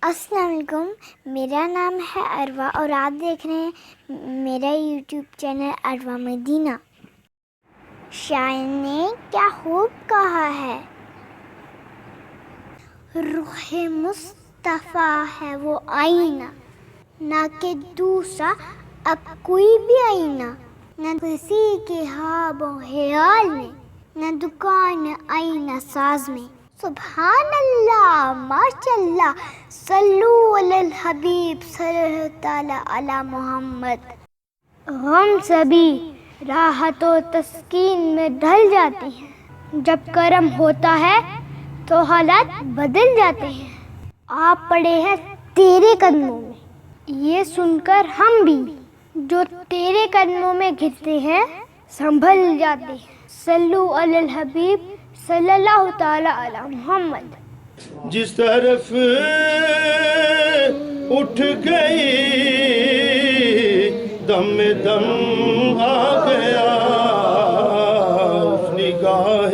السلام علیکم، میرا نام ہے اروا اور آپ دیکھ رہے ہیں میرا یوٹیوب چینل اروا مدینہ۔ شاعر نے کیا خوب کہا ہے، رخ مصطفیٰ ہے وہ آئینہ، نہ کہ دوسرا اب کوئی بھی آئینہ، نہ کسی کے خواب و خیال میں، نہ دکان آئینہ ساز میں۔ سبحان اللہ، ماشاء اللہ، صلو علی الحبیب صلی اللہ تعالی علی محمد۔ غم سبھی راحت و تسکین میں ڈھل جاتے ہیں، جب کرم ہوتا ہے تو حالات بدل جاتے ہیں۔ آپ پڑے ہیں تیرے قدموں میں، یہ سن کر ہم بھی جو تیرے قدموں میں گرتے ہیں سنبھل جاتے ہیں۔ صلو علی الحبیب صلی اللہ تعالی علی محمد۔ جس طرف اٹھ گئی دم دم آ گیا اس نگاہ